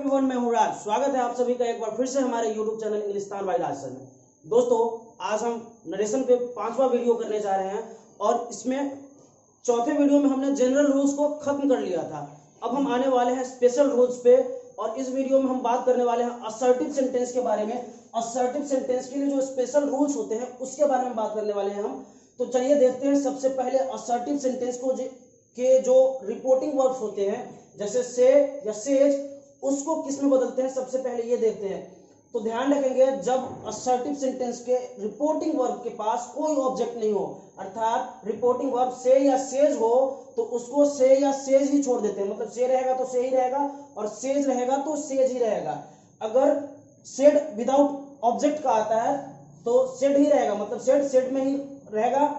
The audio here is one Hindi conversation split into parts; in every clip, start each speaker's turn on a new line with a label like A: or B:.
A: एवरीवन, मैं हूं राज। स्वागत है आप सभी का एक बार फिर से हमारे यूट्यूब चैनल इंग्लिस्तान बाय राज सर में। दोस्तों, आज हम नरेशन पे 5वां वीडियो करने जा रहे हैं और इसमें चौथे वीडियो में हमने जनरल रूल्स को खत्म कर लिया था। अब हम आने वाले हैं स्पेशल रूल्स पे और इस वीडियो में हम बात करने वाले हैं असर्टिव सेंटेंस के बारे में। असर्टिव सेंटेंस के लिए जो स्पेशल रूल्स होते हैं उसके बारे में बात करने वाले हैं हम। तो चलिए देखते हैं। सबसे पहले असर्टिव सेंटेंस को के जो रिपोर्टिंग वर्ब्स होते हैं जैसे से या सेज, उसको किस में बदलते हैं सबसे पहले ये देखते हैं। तो ध्यान रखेंगे, जब असर्टिव सेंटेंस के रिपोर्टिंग वर्ब के पास कोई ऑब्जेक्ट नहीं हो, अर्थात रिपोर्टिंग वर्ब से या सेज हो, तो उसको से या सेज ही छोड़ देते हैं। मतलब से रहेगा तो से ही रहेगा और सेज रहेगा तो सेज ही रहेगा। अगर सेड विदाउट ऑब्जेक्ट का आता है तो सेड ही रहेगा, मतलब सेड सेड में ही रहेगा।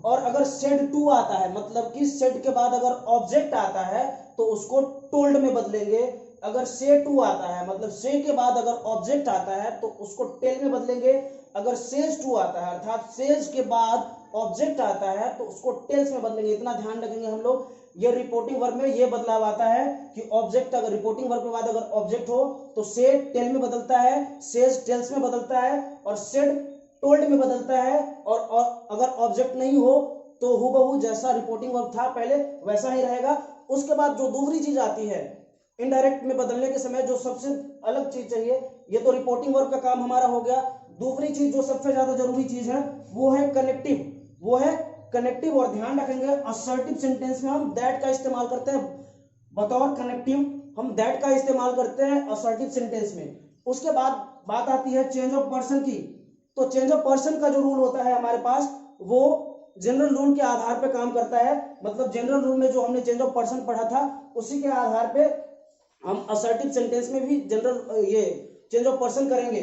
A: और अगर सेड टू आता है, मतलब कि सेड के बाद अगर ऑब्जेक्ट आता है तो उसको टोल्ड में बदलेंगे। अगर से टू आता है, मतलब से के बाद अगर ऑब्जेक्ट आता है तो उसको टेल में बदलेंगे। अगर सेज टू आता है, अर्थात सेज के बाद ऑब्जेक्ट आता है तो उसको टेल्स में बदलेंगे। इतना ध्यान रखेंगे हम लोग। ये रिपोर्टिंग वर्ब में ये बदलाव आता है कि ऑब्जेक्ट, अगर रिपोर्टिंग वर्ब के बाद अगर ऑब्जेक्ट हो तो से टेल में बदलता है, सेज टेल्स में बदलता है और सेड टोल्ड में बदलता है। और अगर ऑब्जेक्ट नहीं हो तो हूबहू जैसा रिपोर्टिंग वर्ब था पहले वैसा ही रहेगा। उसके बाद जो दूसरी चीज आती है इनडायरेक्ट में बदलने के समय, जो सबसे अलग चीज चाहिए, ये तो रिपोर्टिंग वर्ब का काम हमारा हो गया। दूसरी चीज जो सबसे ज्यादा जरूरी चीज है वो है कनेक्टिव। वो है कनेक्टिव। और ध्यान रखेंगे, असर्टिव सेंटेंस में हम दैट का इस्तेमाल करते हैं बतौर कनेक्टिव। हम दैट का इस्तेमाल करते हैं असर्टिव सेंटेंस में। उसके बाद बात आती है चेंज ऑफ पर्सन की। तो चेंज ऑफ पर्सन का जो रूल होता है हमारे पास, वो जनरल रूल के आधार पे काम करता है। मतलब जनरल रूल में जो हमने चेंज ऑफ पर्सन पढ़ा था उसी के आधार पे हम असर्टिव सेंटेंस में भी जनरल ये चेंज ऑफ पर्सन करेंगे।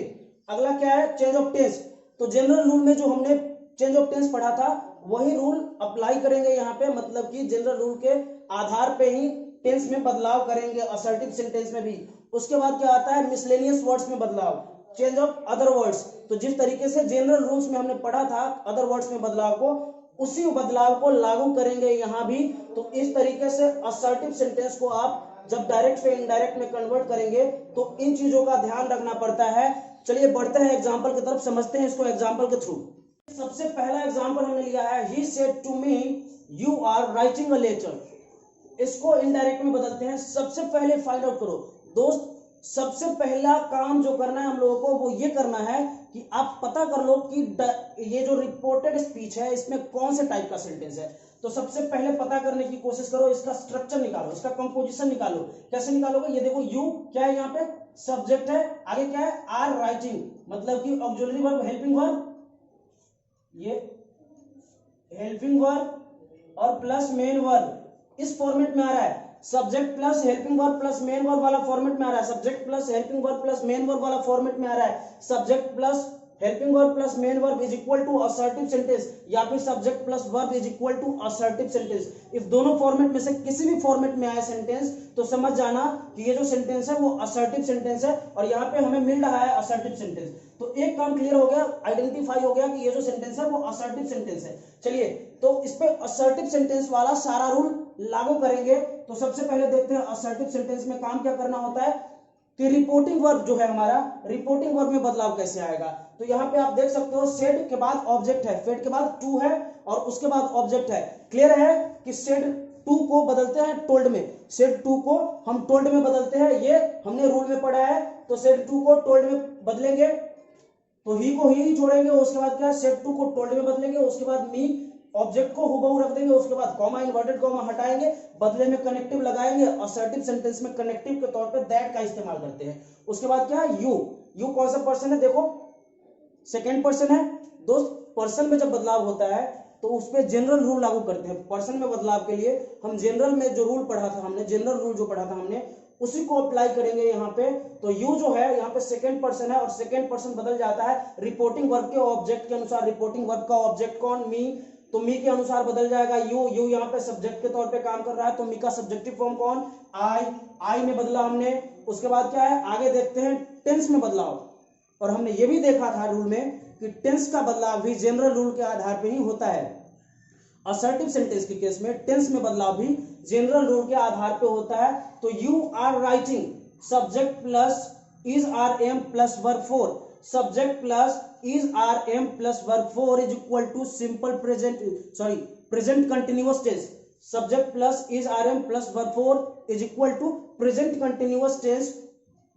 A: अगला क्या है, चेंज ऑफ टेंस। तो जनरल रूल में जो हमने चेंज ऑफ टेंस पढ़ा था वही रूल अप्लाई करेंगे यहाँ पे। मतलब कि जनरल रूल के आधार पे ही टेंस में बदलाव करेंगे असर्टिव सेंटेंस में भी। उसके बाद क्या आता है, मिसलेनियस वर्ड्स में बदलाव, चेंज ऑफ अदर वर्ड्स। तो जिस तरीके से जनरल रूल्स में हमने पढ़ा था अदर वर्ड्स में बदलाव को, उसी बदलाव को लागू करेंगे यहाँ भी। तो इस तरीके से असर्टिव सेंटेंस को आप जब डायरेक्ट से इनडायरेक्ट में कन्वर्ट करेंगे तो इन चीजों का ध्यान रखना पड़ता है। चलिए बढ़ते हैं एग्जाम्पल की तरफ, समझते हैं इसको एग्जाम्पल के थ्रू। सबसे पहला एग्जाम्पल हमने लिया है, he said to me you are writing a letter. इसको इनडायरेक्ट में बदलते हैं। सबसे पहले फाइंड आउट करो दोस्त, सबसे पहला काम जो करना है हम लोगों को वो ये करना है कि आप पता कर लो कि ये जो रिपोर्टेड स्पीच है इसमें कौन से टाइप का सेंटेंस है। तो सबसे पहले पता करने की कोशिश करो, इसका स्ट्रक्चर निकालो, इसका कंपोजिशन निकालो। कैसे निकालोगे, ये देखो, यू क्या है, यहाँ पे सब्जेक्ट है, आगे क्या है, आर राइटिंग, मतलब कि ऑक्सिलरी वर्ब, हेल्पिंग वर्ब, ये हेल्पिंग वर्ब और प्लस मेन वर्ब इस फॉर्मेट में आ रहा है। Subject plus helping verb plus main verb वाला फॉर्मेट में आ रहा है। Subject plus helping verb plus main verb वाला फॉर्मेट में आ रहा है। Subject plus helping verb plus main verb is equal to assertive sentence, या फिर subject plus verb is equal to assertive sentence. इस दोनों फॉर्मेट में से किसी भी फॉर्मेट में आए सेंटेंस तो समझ जाना कि ये जो सेंटेंस है वो असर्टिव सेंटेंस है और यहाँ पे हमें मिल रहा है असर्टिव सेंटेंस। तो एक काम क्लियर हो गया, आइडेंटिफाई हो गया कि ये जो सेंटेंस है वो असर्टिव सेंटेंस है। चलिए तो इस पे असर्टिव सेंटेंस वाला सारा रूल लागू करेंगे। तो सबसे पहले देखते हैं असर्टिव सेंटेंस में काम क्या करना होता है कि रिपोर्टिंग वर्ब जो है हमारा, रिपोर्टिंग वर्ब में बदलाव कैसे आएगा। तो यहाँ पे आप देख सकते हो, सेड के बाद ऑब्जेक्ट है, फेड के बाद टू है और उसके बाद ऑब्जेक्ट है। क्लियर है कि सेड टू को बदलते हैं टोल्ड में, सेड टू को हम टोल्ड में बदलते हैं, ये हमने रूल में पढ़ा है। तो सेड टू को टोल्ड में बदलेंगे तो ही को ही छोड़ेंगे, उसके बाद क्या, सेड टू को टोल्ड में बदलेंगे, उसके बाद मी ऑब्जेक्ट को हुबहू रख देंगे, उसके बाद कॉमा, इन्वर्टेड कॉमा हटाएंगे, बदले में कनेक्टिव लगाएंगे। असर्टिव सेंटेंस में कनेक्टिव के तौर पे दैट का इस्तेमाल करते हैं। उसके बाद क्या है, यू। यू कौन सा पर्सन है, देखो सेकेंड पर्सन है दोस्त। पर्सन में जब बदलाव होता है तो उस पर जनरल रूल लागू करते हैं। पर्सन में बदलाव के लिए हम जनरल में जो रूल पढ़ा था हमने, जनरल रूल जो पढ़ा था हमने, उसी को अप्लाई करेंगे यहाँ पे। तो यू जो है यहाँ पे सेकंड पर्सन है और सेकंड पर्सन बदल जाता है रिपोर्टिंग वर्ब के ऑब्जेक्ट के अनुसार। रिपोर्टिंग वर्ब का ऑब्जेक्ट कौन, मी, तो मी के अनुसार बदल जाएगा यू। यू यहाँ पे सब्जेक्ट के तौर पे काम कर रहा है तो मी का सब्जेक्टिव फॉर्म कौन, आई। आई में बदला हमने। उसके बाद क्या है, आगे देखते हैं टेंस में बदलाव। और हमने ये भी देखा था रूल में कि टेंस का बदलाव भी जनरल रूल के आधार पे ही होता है। असर्टिव सेंटेंस के केस में टेंस में बदलाव भी जनरल रूल के आधार पे होता है। तो you are writing, subject plus is are am plus verb four, subject plus is are am plus verb four is equal to simple present continuous tense. Subject plus is are am plus verb four is equal to present continuous tense.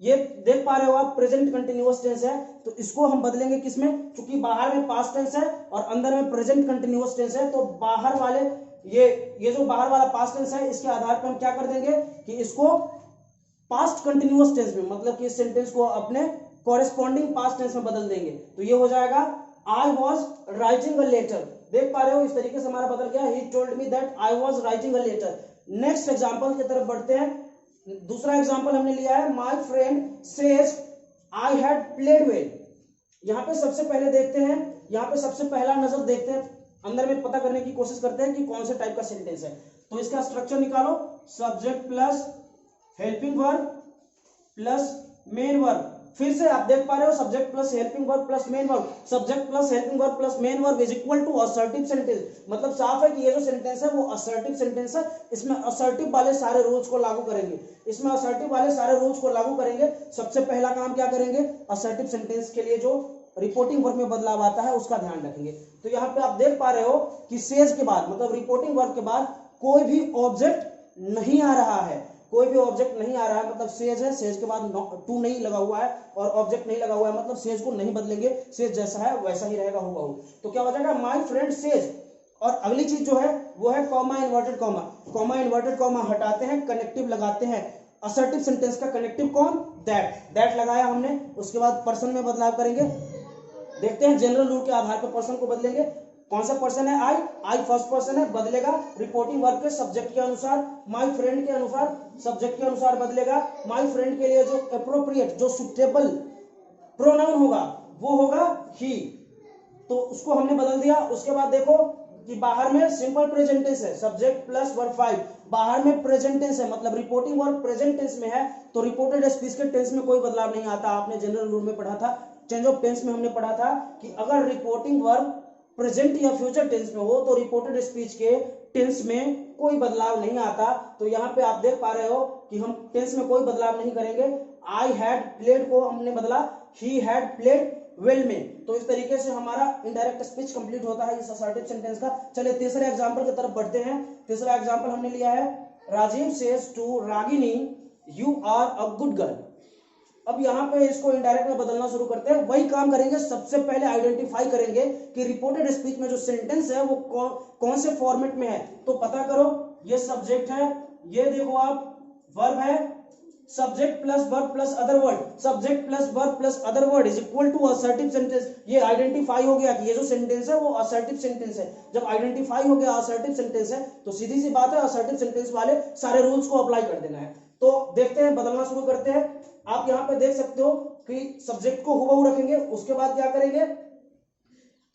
A: ये देख पा रहे हो आप, प्रेजेंट कंटिन्यूअस टेंस है, तो इसको हम बदलेंगे किसमें, क्योंकि बाहर में पास्ट टेंस है और अंदर में प्रेजेंट कंटिन्यूअस टेंस है, तो बाहर वाले ये जो बाहर वाला पास्ट टेंस है इसके आधार पर हम क्या कर देंगे कि इसको पास्ट कंटिन्यूअस टेंस में, मतलब कि इस सेंटेंस को अपने कॉरेस्पॉन्डिंग पास्ट टेंस में बदल देंगे। तो ये हो जाएगा I was writing a letter. देख पा रहे हो, इस तरीके से हमारा बदल गया, he told me that I was writing a letter. Next example की तरफ बढ़ते हैं। दूसरा एग्जाम्पल हमने लिया है, my friend says I had played well. यहाँ पे सबसे पहले देखते हैं, यहाँ पे सबसे पहला नजर देखते हैं, अंदर में पता करने की कोशिश करते हैं कि कौन से टाइप का सेंटेंस है। तो इसका स्ट्रक्चर निकालो, subject plus helping verb plus main verb. फिर से आप देख पा रहे हो, subject plus helping verb plus main verb, subject plus helping verb plus main verb is equal to assertive sentence. मतलब साफ है कि ये जो सेंटेंस है वो असर्टिव सेंटेंस है। इसमें असर्टिव वाले सारे रूल्स को लागू करेंगे, इसमें असर्टिव वाले सारे रूल्स को लागू करेंगे। सबसे पहला काम क्या करेंगे, असर्टिव सेंटेंस के लिए जो रिपोर्टिंग वर्ब में बदलाव आता है उसका ध्यान रखेंगे। तो यहाँ पे आप देख पा रहे हो कि सेज के बाद, मतलब रिपोर्टिंग वर्ब के बाद कोई भी ऑब्जेक्ट नहीं आ रहा है, कोई भी ऑब्जेक्ट नहीं आ रहा है, मतलब सेज है, सेज के बाद टू नहीं लगा हुआ है और ऑब्जेक्ट नहीं लगा हुआ है, मतलब सेज को नहीं बदलेंगे, सेज जैसा है वैसा ही रहेगा हूबहू। तो क्या हो जाएगा, माय फ्रेंड सेज। और अगली चीज जो है वो है comma inverted comma. Comma inverted comma हटाते हैं, कनेक्टिव लगाते हैं। असर्टिव सेंटेंस का कनेक्टिव कौन, दैट। दैट लगाया हमने, उसके बाद पर्सन में बदलाव करेंगे। देखते हैं जनरल रूल के आधार पर पर्सन को बदलेंगे। कौन सा पर्सन है, आई फर्स्ट पर्सन है, बदलेगा रिपोर्टिंग वर्ब के सब्जेक्ट के अनुसार। माय फ्रेंड के अनुसार सब्जेक्ट के अनुसार बदलेगा। माय फ्रेंड के लिए जो एप्रोप्रिएट, जो सुटेबल प्रोनाउन होगा वो होगा ही, तो उसको हमने बदल दिया। उसके बाद देखो कि बाहर में सिंपल प्रेजेंट टेंस है, सब्जेक्ट प्लस वर्ब 5, बाहर में प्रेजेंट टेंस है, मतलब रिपोर्टिंग वर्ब प्रेजेंट टेंस में है, तो रिपोर्टेड स्पीच के टेंस में कोई बदलाव नहीं आता। आपने जनरल रूल में पढ़ा था, चेंज ऑफ टेंस में हमने पढ़ा था कि अगर रिपोर्टिंग वर्ब प्रेजेंट या फ्यूचर टेंस में हो तो रिपोर्टेड स्पीच के टेंस में कोई बदलाव नहीं आता। तो यहाँ पे आप देख पा रहे हो कि हम टेंस में कोई बदलाव नहीं करेंगे। आई हैड प्लेड को हमने बदला ही हैड प्लेड वेल में। तो इस तरीके से हमारा इनडायरेक्ट स्पीच कंप्लीट होता है इस असर्टिव सेंटेंस का। चलिए तीसरे एग्जांपल की तरफ बढ़ते हैं। तीसरा एग्जांपल हमने लिया है, Rajiv says to Ragini you are a good girl. अब यहाँ पे इसको इनडायरेक्ट में बदलना शुरू करते हैं। वही काम करेंगे, सबसे पहले आइडेंटिफाई करेंगे कि रिपोर्टेड स्पीच में जो सेंटेंस है वो कौन से फॉर्मेट में है। तो पता करो, ये सब्जेक्ट है, ये देखो आप वर्ब है, subject plus verb plus other word, subject plus verb plus other word is equal to assertive sentence. ये आइडेंटिफाई हो गया कि ये जो सेंटेंस है वो असर्टिव सेंटेंस है। जब आइडेंटिफाई हो गया असर्टिव सेंटेंस है तो सीधी सी बात है, असर्टिव सेंटेंस वाले सारे रूल्स को अप्लाई कर देना है। तो देखते हैं, बदलना शुरू करते हैं। आप यहाँ पे देख सकते हो कि सब्जेक्ट को हुबहू रखेंगे, उसके बाद क्या करेंगे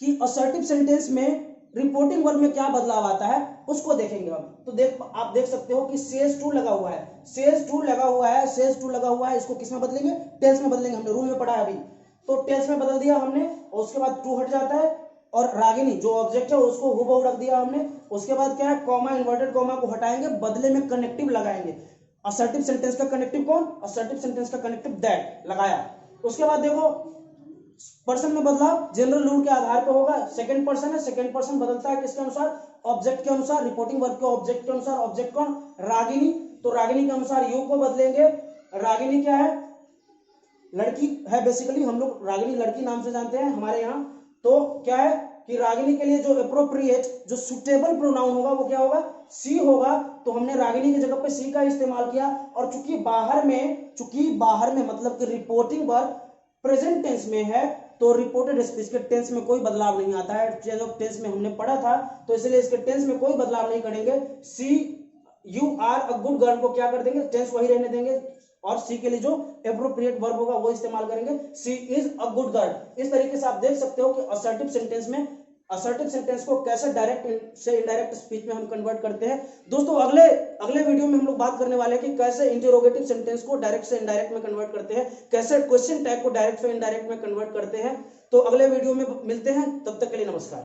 A: कि असर्टिव सेंटेंस में रिपोर्टिंग वर्ब में क्या बदलाव आता है उसको देखेंगे हम। तो आप देख सकते हो कि सेज टू लगा हुआ है, सेज टू लगा हुआ है, सेज टू लगा हुआ है, इसको किस में बदलेंगे, टेंस में बदलेंगे। हमने रूल में पढ़ा है अभी, तो टेंस में बदल दिया हमने, और उसके बाद टू हट जाता है और रागिनी जो ऑब्जेक्ट है उसको हुबहू रख दिया हमने। उसके बाद क्या है, कॉमा इन्वर्टेड कॉमा को हटाएंगे, बदले में कनेक्टिव लगाएंगे। असर्टिव सेंटेंस का कनेक्टिव कौन, असर्टिव सेंटेंस का कनेक्टिव दैट लगाया। उसके बाद देखो पर्सन में बदलाव जनरल रूल के आधार पर होगा। सेकंड पर्सन है, सेकंड पर्सन बदलता है किसके अनुसार, ऑब्जेक्ट के अनुसार, रिपोर्टिंग वर्ब के ऑब्जेक्ट के अनुसार। ऑब्जेक्ट कौन, रागिनी, तो रागिनी के अनुसार यू को बदलेंगे। रागिनी क्या है, लड़की है, बेसिकली हम लोग रागिनी लड़की नाम से जानते हैं हमारे यहाँ। तो क्या है कि रागिनी के लिए जो अप्रोप्रिएट, जो सुटेबल प्रोनाउन होगा वो क्या होगा, सी होगा। तो हमने रागिनी की जगह पे सी का इस्तेमाल किया। और चूंकि बाहर में मतलब कि रिपोर्टिंग वर्ब प्रेजेंट टेंस में है तो रिपोर्टेड स्पीच के टेंस में कोई बदलाव नहीं आता है। चेंज ऑफ टेंस में हमने पढ़ा था, तो इसलिए इसके टेंस में कोई बदलाव नहीं करेंगे। See you are a good girl को क्या कर देंगे, टेंस वही रहने देंगे, और सी के लिए जो एप्रोप्रिएट वर्ब होगा वो इस्तेमाल करेंगे, सी इज अ गुड गर्ल। इस तरीके से आप देख सकते हो कि असर्टिव सेंटेंस में, असर्टिव सेंटेंस को कैसे डायरेक्ट से इनडायरेक्ट स्पीच में हम कन्वर्ट करते हैं। दोस्तों अगले वीडियो में हम लोग बात करने वाले हैं कि कैसे इंटरोगेटिव सेंटेंस को डायरेक्ट से इनडायरेक्ट में कन्वर्ट करते हैं, कैसे क्वेश्चन टैग को डायरेक्ट से इनडायरेक्ट में कन्वर्ट करते हैं। तो अगले वीडियो में मिलते हैं, तब तक के लिए नमस्कार।